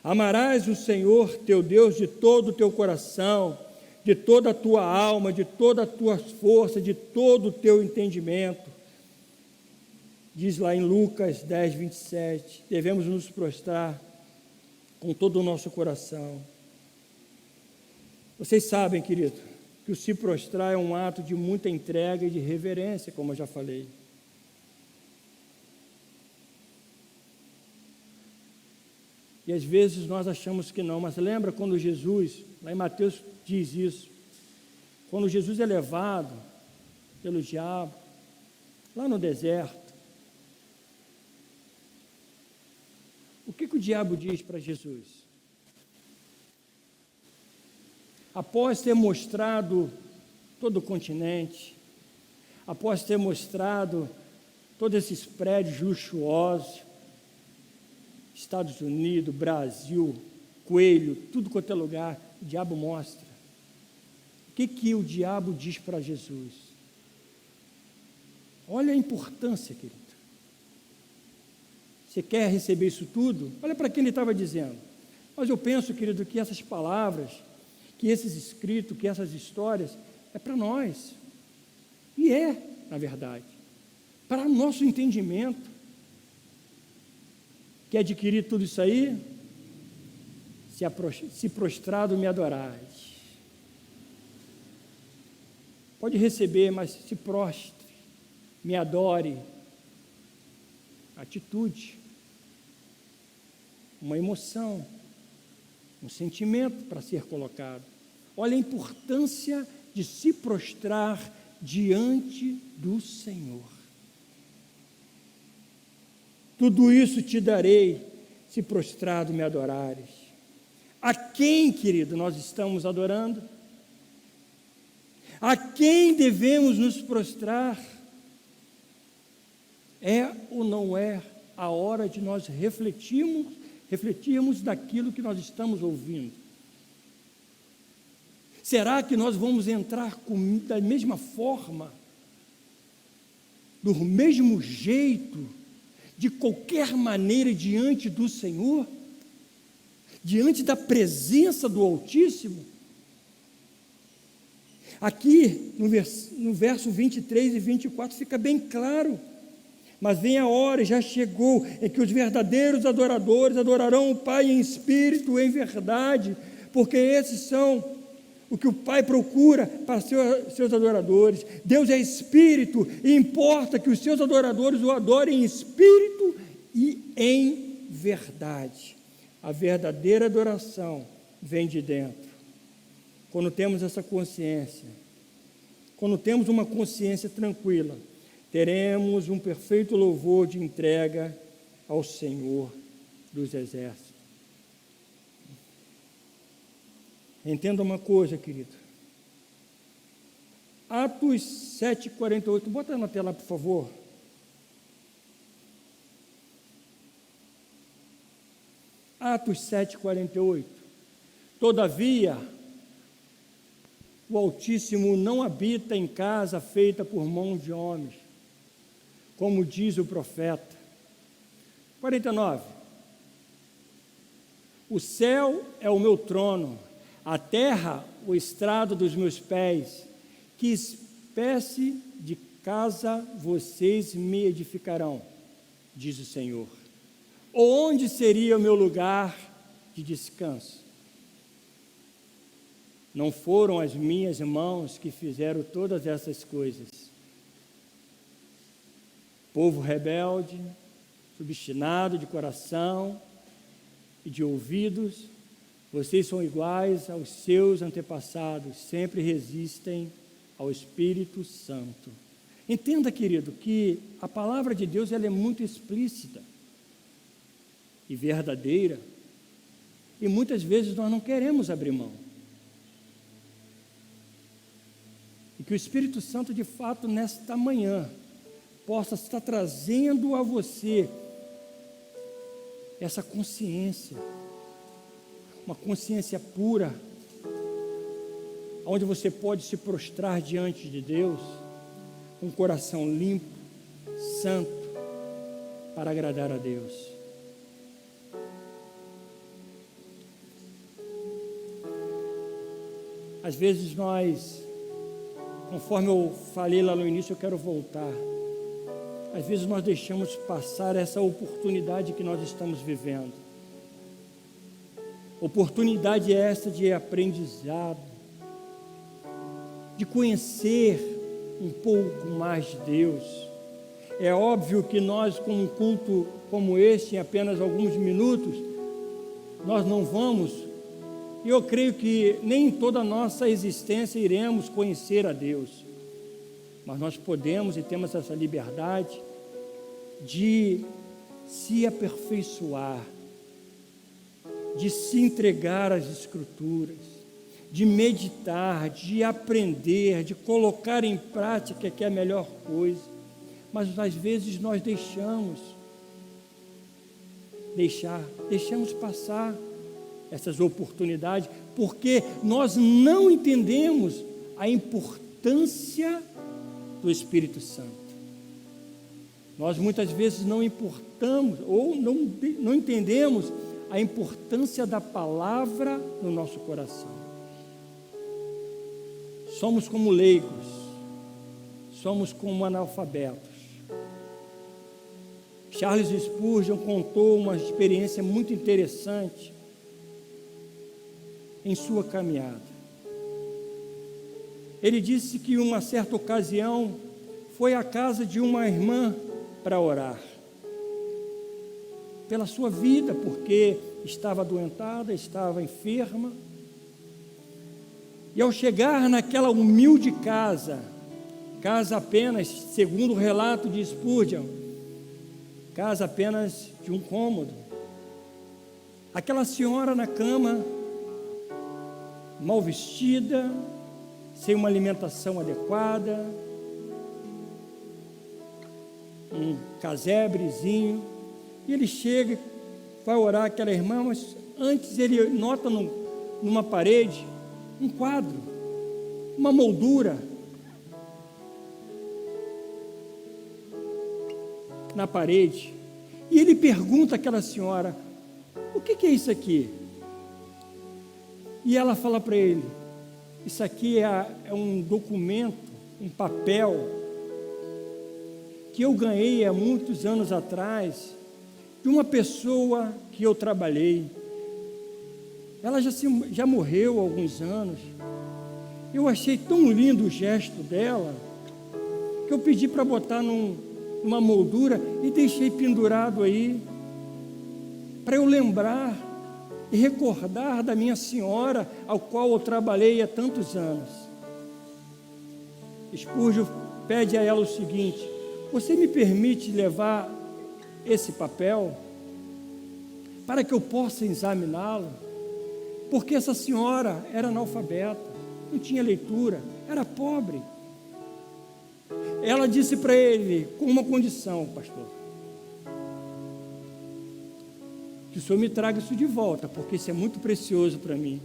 Amarás o Senhor teu Deus de todo o teu coração, de toda a tua alma, de toda a tua força, de todo o teu entendimento. Diz lá em Lucas 10:27, devemos nos prostrar com todo o nosso coração. Vocês sabem, querido, que o se prostrar é um ato de muita entrega e de reverência, como eu já falei. que às vezes nós achamos que não, mas lembra quando Jesus, lá em Mateus diz isso, quando Jesus é levado pelo diabo, lá no deserto, o que o diabo diz para Jesus? Após ter mostrado todo o continente, após ter mostrado todos esses prédios luxuosos, Estados Unidos, Brasil, Coelho, tudo quanto é lugar, o diabo mostra. O que o diabo diz para Jesus? Olha a importância, querido. Você quer receber isso tudo? Olha para quem ele estava dizendo. Mas eu penso, querido, que essas palavras, que esses escritos, que essas histórias, é para nós. E é, na verdade, para nosso entendimento. Quer adquirir tudo isso aí? Se prostrado me adorais. Pode receber, mas se prostre, me adore. Atitude, uma emoção, um sentimento para ser colocado. Olha a importância de se prostrar diante do Senhor. Tudo isso te darei, se prostrado me adorares. A quem, querido, nós estamos adorando? A quem devemos nos prostrar? É ou não é a hora de nós refletirmos daquilo que nós estamos ouvindo? Será que nós vamos entrar da mesma forma, do mesmo jeito, de qualquer maneira diante do Senhor? Diante da presença do Altíssimo? Aqui, no verso 23 e 24, fica bem claro. Mas vem a hora, já chegou, em que os verdadeiros adoradores adorarão o Pai em espírito e em verdade, porque esses são o que o Pai procura para seus adoradores. Deus é espírito e importa que os seus adoradores o adorem em espírito e em verdade. A verdadeira adoração vem de dentro. Quando temos essa consciência, quando temos uma consciência tranquila, teremos um perfeito louvor de entrega ao Senhor dos Exércitos. Entenda uma coisa, querido. Atos 7:48, bota na tela, por favor. Atos 7:48. Todavia, o Altíssimo não habita em casa feita por mãos de homens, como diz o profeta. 49. O céu é o meu trono, a terra o estrado dos meus pés. Que espécie de casa vocês me edificarão, diz o Senhor. Onde seria o meu lugar de descanso? Não foram as minhas mãos que fizeram todas essas coisas. Povo rebelde, obstinado de coração e de ouvidos, vocês são iguais aos seus antepassados, sempre resistem ao Espírito Santo. Entenda, querido, que a palavra de Deus ela é muito explícita e verdadeira, e muitas vezes nós não queremos abrir mão. E que o Espírito Santo, de fato, nesta manhã, possa estar trazendo a você essa consciência, uma consciência pura, onde você pode se prostrar diante de Deus, com um coração limpo, santo, para agradar a Deus. Às vezes nós, conforme eu falei lá no início, eu quero voltar. Às vezes nós deixamos passar essa oportunidade que nós estamos vivendo. Oportunidade essa de aprendizado, de conhecer um pouco mais de Deus. É óbvio que nós, com um culto como este, em apenas alguns minutos, nós não vamos, e eu creio que nem em toda a nossa existência iremos conhecer a Deus, mas nós podemos e temos essa liberdade de se aperfeiçoar, de se entregar às Escrituras, de meditar, de aprender, de colocar em prática que é a melhor coisa, mas às vezes nós deixamos passar essas oportunidades, porque nós não entendemos a importância do Espírito Santo. Nós muitas vezes não importamos ou não entendemos a importância da palavra no nosso coração. Somos como leigos, somos como analfabetos. Charles Spurgeon contou uma experiência muito interessante em sua caminhada. Ele disse que em uma certa ocasião foi à casa de uma irmã para orar pela sua vida, porque estava adoentada, estava enferma. E ao chegar naquela humilde casa apenas, segundo o relato de Spurgeon, casa apenas de um cômodo, aquela senhora na cama, mal vestida, sem uma alimentação adequada, um casebrezinho, e ele chega, vai orar aquela irmã, mas antes ele nota numa parede um quadro, uma moldura na parede, e ele pergunta àquela senhora: o que é isso aqui? E ela fala para ele: isso aqui é um documento, um papel que eu ganhei há muitos anos atrás de uma pessoa que eu trabalhei. Ela já morreu há alguns anos. Eu achei tão lindo o gesto dela que eu pedi para botar numa moldura e deixei pendurado aí, para eu lembrar e recordar da minha senhora, ao qual eu trabalhei há tantos anos. Spurgeon pede a ela o seguinte: você me permite levar esse papel para que eu possa examiná-lo? Porque essa senhora era analfabeta, não tinha leitura, era pobre. Ela disse para ele, com uma condição: pastor, que o senhor me traga isso de volta, porque isso é muito precioso para mim.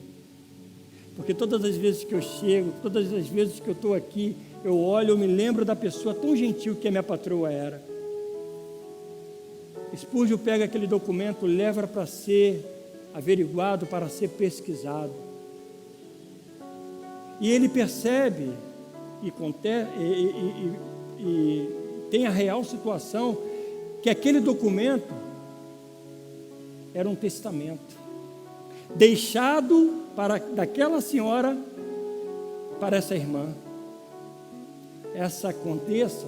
Porque todas as vezes que eu chego, todas as vezes que eu estou aqui, eu olho, eu me lembro da pessoa tão gentil que a minha patroa era. Spurgeon pega aquele documento, leva para ser averiguado, para ser pesquisado. E ele percebe e tem a real situação que aquele documento era um testamento deixado daquela senhora para essa irmã. Essa condessa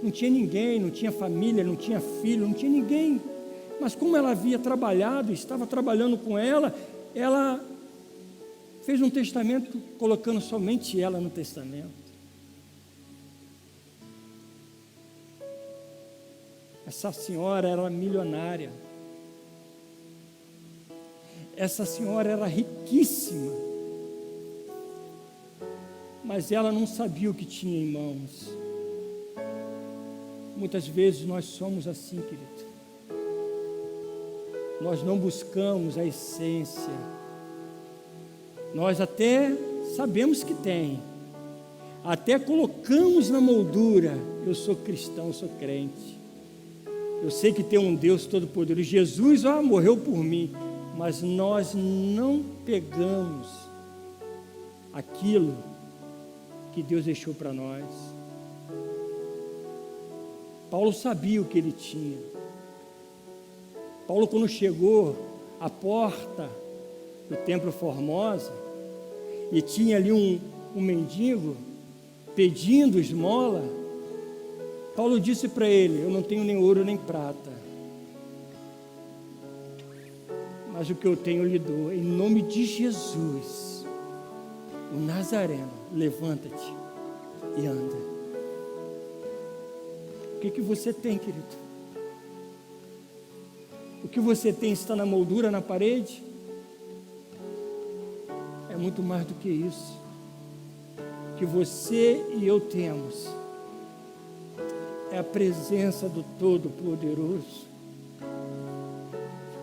não tinha ninguém, não tinha família, não tinha filho, não tinha ninguém, mas como ela havia trabalhado, estava trabalhando com ela fez um testamento colocando somente ela no testamento. Essa senhora era milionária, essa senhora era riquíssima, mas ela não sabia o que tinha em mãos. Muitas vezes nós somos assim, querido. Nós não buscamos a essência. Nós até sabemos que tem, até colocamos na moldura: eu sou cristão, eu sou crente, eu sei que tem um Deus todo-poderoso, Jesus morreu por mim, mas nós não pegamos aquilo que Deus deixou para nós. Paulo sabia o que ele tinha. Paulo, quando chegou à porta do Templo Formosa e tinha ali um mendigo pedindo esmola, Paulo disse para ele: eu não tenho nem ouro nem prata, mas o que eu tenho eu lhe dou. Em nome de Jesus, o Nazareno, levanta-te e anda. O que você tem, querido? O que você tem está na moldura na parede? É muito mais do que isso. O que você e eu temos é a presença do Todo-Poderoso.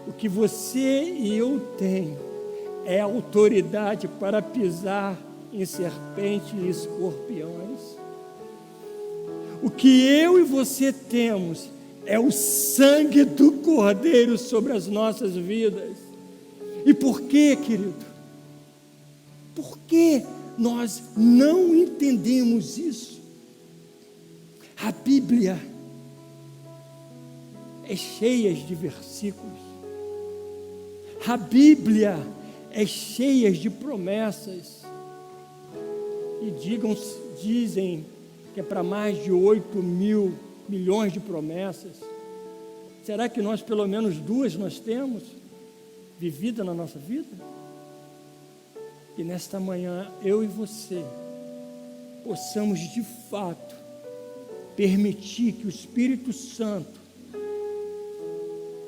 O que você e eu tenho é autoridade para pisar em serpentes e escorpiões. O que eu e você temos é o sangue do Cordeiro sobre as nossas vidas. E por quê, querido? Por que nós não entendemos isso? A Bíblia é cheia de versículos. A Bíblia é cheia de promessas. E dizem que é para mais de 8 mil milhões de promessas. Será que nós, pelo menos 2, nós temos vivida na nossa vida? E nesta manhã, eu e você possamos de fato permitir que o Espírito Santo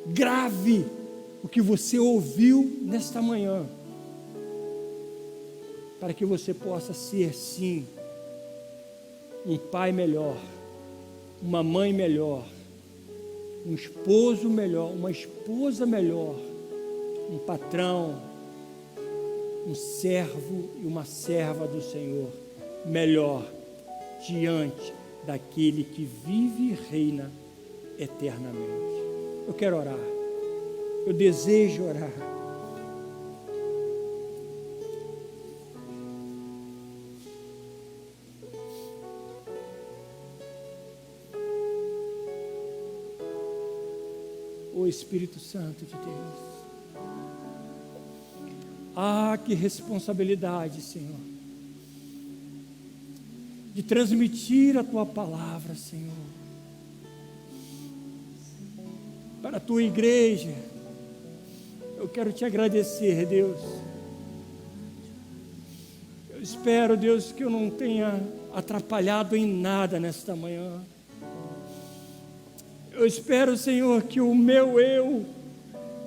grave o que você ouviu nesta manhã, para que você possa ser, sim, um pai melhor, uma mãe melhor, um esposo melhor, uma esposa melhor, um patrão, um servo e uma serva do Senhor melhor, diante daquele que vive e reina eternamente. Eu quero orar, eu desejo orar. O Espírito Santo de Deus. Ah, que responsabilidade, Senhor, de transmitir a Tua palavra, Senhor, para a Tua igreja. Eu quero Te agradecer, Deus. Eu espero, Deus, que eu não tenha atrapalhado em nada nesta manhã. Eu espero, Senhor, que o meu eu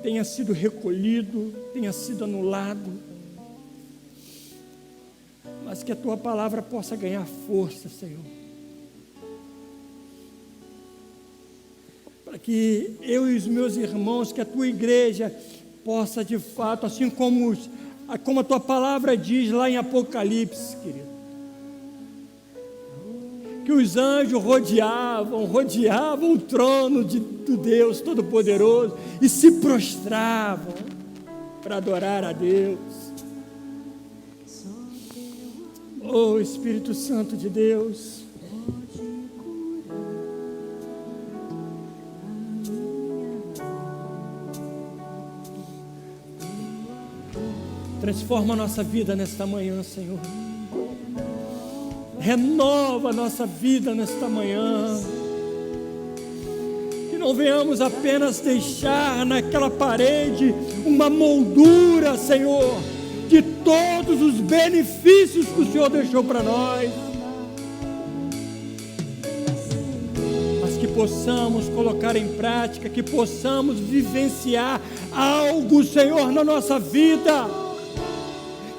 tenha sido recolhido, tenha sido anulado, mas que a Tua palavra possa ganhar força, Senhor, para que eu e os meus irmãos, que a Tua igreja possa de fato, assim como a Tua palavra diz lá em Apocalipse, querido, que os anjos rodeavam o trono do Deus Todo-Poderoso e se prostravam para adorar a Deus. Oh, Espírito Santo de Deus, transforma a nossa vida nesta manhã, Senhor. Renova a nossa vida nesta manhã. Que não venhamos apenas deixar naquela parede uma moldura, Senhor, de todos os benefícios que o Senhor deixou para nós, mas que possamos colocar em prática, que possamos vivenciar algo, Senhor, na nossa vida,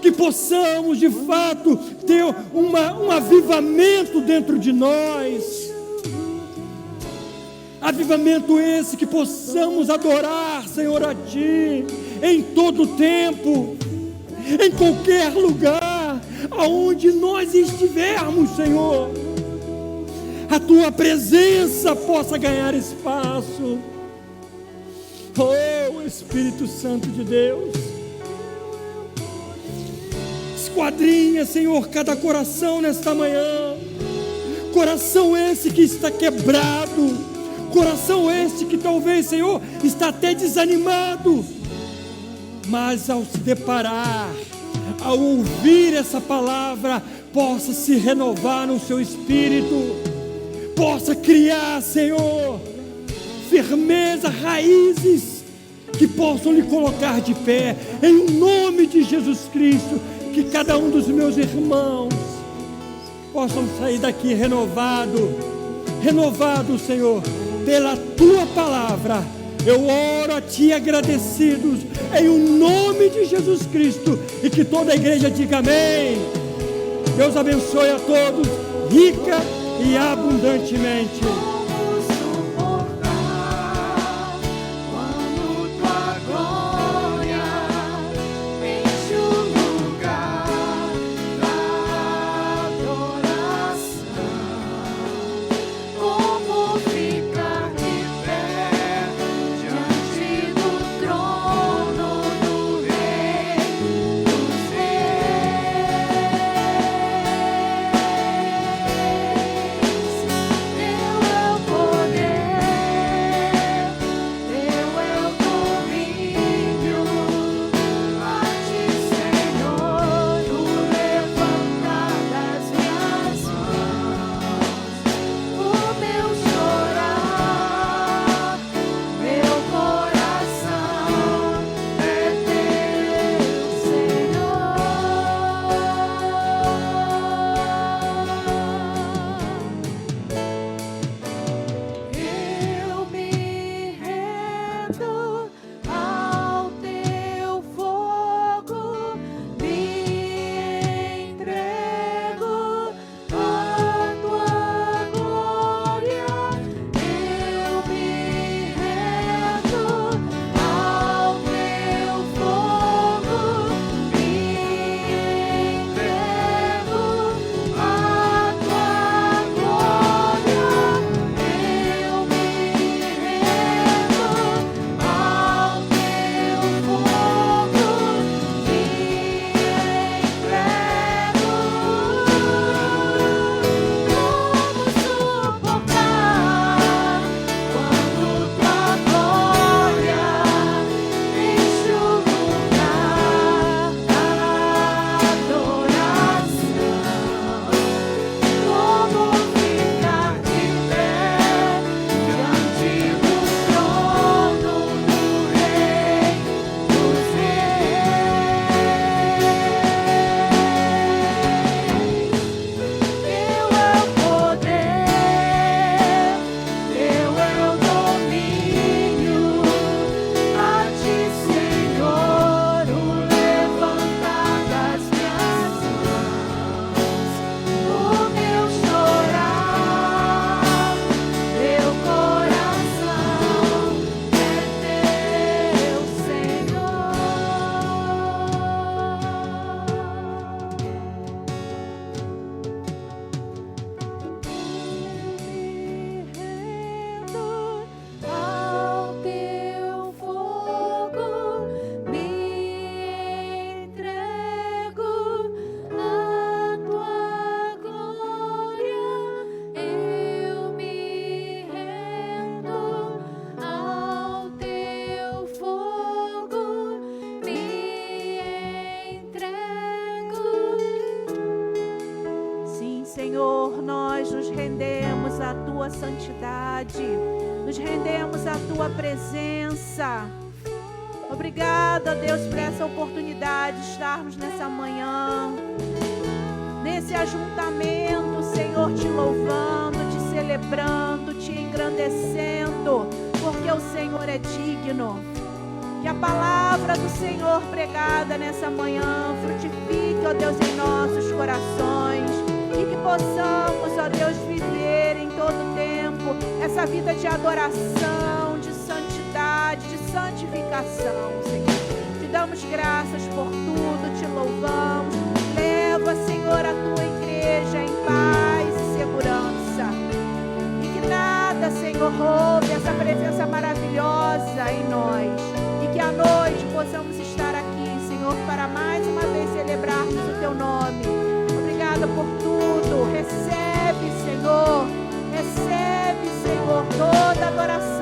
que possamos de fato ter um avivamento dentro de nós, avivamento esse que possamos adorar, Senhor, a Ti em todo tempo, em qualquer lugar, aonde nós estivermos, Senhor, a Tua presença possa ganhar espaço. Oh, Espírito Santo de Deus, esquadrinha, Senhor, cada coração nesta manhã, coração esse que está quebrado, coração esse que talvez, Senhor, está até desanimado, mas ao se deparar, ao ouvir essa palavra, possa se renovar no seu espírito, possa criar, Senhor, firmeza, raízes que possam lhe colocar de pé, em nome de Jesus Cristo, que cada um dos meus irmãos possam sair daqui renovado, Senhor, pela Tua palavra. Eu oro a Ti agradecidos, em o nome de Jesus Cristo, e que toda a igreja diga amém. Deus abençoe a todos, rica e abundantemente. Senhor, nós nos rendemos à Tua santidade, nos rendemos à Tua presença. Obrigada, Deus, por essa oportunidade de estarmos nessa manhã, nesse ajuntamento, Senhor, te louvando, te celebrando, te engrandecendo, porque o Senhor é digno. Que a palavra do Senhor pregada nessa manhã frutifique, ó Deus, em nossos corações, e que possamos, ó Deus, viver em todo tempo essa vida de adoração, de santidade, de santificação, Senhor. Te damos graças por tudo, te louvamos. Leva, Senhor, a Tua igreja em paz e segurança, e que nada, Senhor, roube essa presença maravilhosa em nós, e que à noite possamos estar aqui, Senhor, para mais uma vez celebrarmos o Teu nome. Obrigada por tudo. Recebe, Senhor, toda adoração.